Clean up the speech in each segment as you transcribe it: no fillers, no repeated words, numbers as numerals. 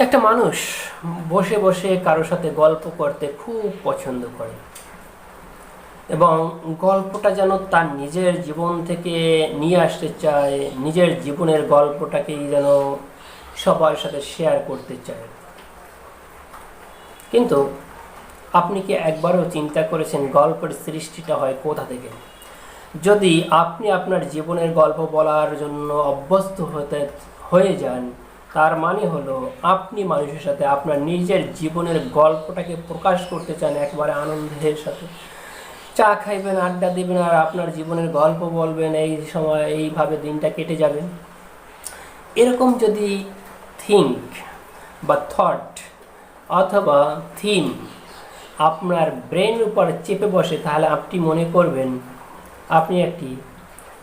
একটা মানুষ বসে বসে কারোর সাথে গল্প করতে খুব পছন্দ করে এবং গল্পটা যেন তার নিজের জীবন থেকে নিয়ে আসতে চায়, নিজের জীবনের গল্পটাকেই যেন সবার সাথে শেয়ার করতে চায়। কিন্তু আপনি কি একবারও চিন্তা করেছেন গল্পের সৃষ্টিটা হয় কোথা থেকে? যদি আপনি আপনার জীবনের গল্প বলার জন্য অভ্যস্ত হয়ে যান, তার মানে হলো আপনি মানুষের সাথে আপনার নিজের জীবনের গল্পটাকে প্রকাশ করতে চান একবারে আনন্দের সাথে। চা খাইবেন, আড্ডা দিবেন আর আপনার জীবনের গল্প বলবেন, এই সময় এইভাবে দিনটা কেটে যাবে। এরকম যদি থিঙ্ক বা থট অথবা থিম আপনার ব্রেনের উপর চেপে বসে, তাহলে আপনি মনে করবেন আপনি একটি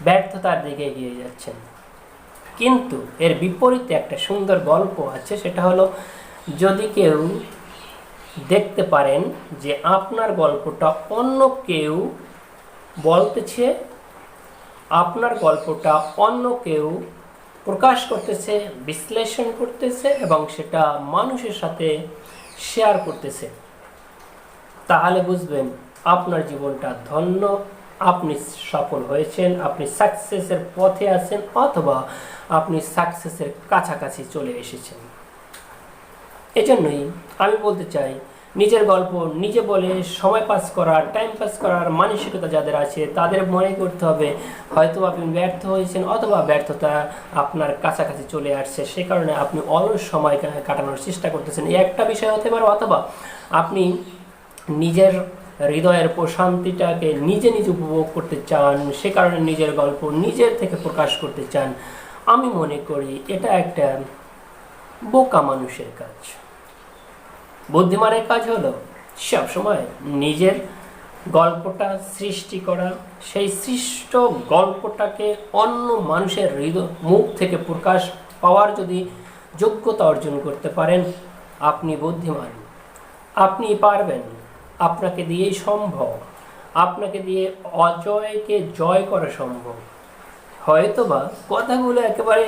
ব্যর্থতার দিকে এগিয়ে যাচ্ছেন। কিন্তু এর বিপরীতে একটা সুন্দর গল্প আছে, সেটা হলো যদি কেউ দেখতে পারেন যে আপনার গল্পটা অন্য কেউ বলতেছে, আপনার গল্পটা অন্য কেউ প্রকাশ করতেছে, বিশ্লেষণ করতেছে এবং সেটা মানুষের সাথে শেয়ার করতেছে, তাহলে বুঝবেন আপনার জীবনটা ধন্য, আপনি সফল হয়েছেন, আপনি সাকসেসের পথে আছেন অথবা আপনি সাকসেসের কাছাকাছি চলে এসেছেন। এজন্যই আমি বলতে চাই, নিজের গল্প নিজে বলে সময় পাস করার, টাইম পাস করার মানসিকতা যাদের আছে তাদের মনে করতে হবে হয়তো আপনি ব্যর্থ হয়েছেন অথবা ব্যর্থতা আপনার কাছাকাছি চলে আসছে, সে কারণে আপনি অলস সময় কাটানোর চেষ্টা করতেছেন, এই একটা বিষয় হতে পারে। অথবা আপনি নিজের হৃদয়ের প্রশান্তিটাকে নিজে নিজে উপভোগ করতে চান, সে কারণে নিজের গল্প নিজের থেকে প্রকাশ করতে চান। আমি মনে করি এটা একটা বোকা মানুষের কাজ। বুদ্ধিমানের কাজ হলো সবসময় নিজের গল্পটা সৃষ্টি করা, সেই সৃষ্ট গল্পটাকে অন্য মানুষের মুখ থেকে প্রকাশ পাওয়ার যদি যোগ্যতা অর্জন করতে পারেন, আপনি বুদ্ধিমান, আপনি পারবেন, আপনাকে দিয়েই সম্ভব, আপনাকে দিয়ে অজয়কে জয় করা সম্ভব। হয়তোবা কথাগুলো একেবারে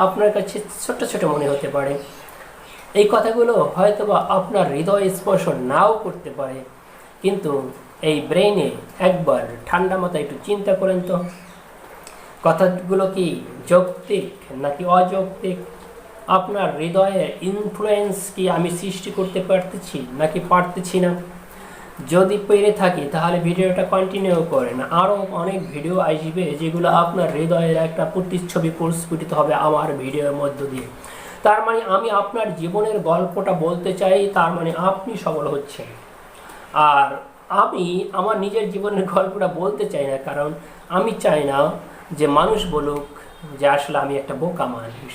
আপনার কাছে ছোট ছোট মনে হতে পারে, এই কথাগুলো হয়তোবা আপনার হৃদয় স্পর্শ নাও করতে পারে, কিন্তু এই ব্রেইনে একবার ঠান্ডা মাথায় একটু চিন্তা করেন তো, কথাগুলো কি যৌক্তিক নাকি অযৌক্তিক? আপনার হৃদয়ে ইনফ্লুয়েন্স কি আমি সৃষ্টি করতে পারতেছি নাকি পারতেছি না? যদি পেরে থাকি তাহলে ভিডিওটা কন্টিনিউ করেন, আরও অনেক ভিডিও আসবে যেগুলো আপনার হৃদয়ের একটা প্রতিচ্ছবি প্রস্ফুটিত হবে আমার ভিডিওর মধ্য দিয়ে। তার মানে আমি আপনার জীবনের গল্পটা বলতে চাই, তার মানে আপনি সফল হচ্ছেন। আর আমি আমার নিজের জীবনের গল্পটা বলতে চাই না, কারণ আমি চাই না যে মানুষ বলুক যে আসলে আমি একটা বোকা মানুষ।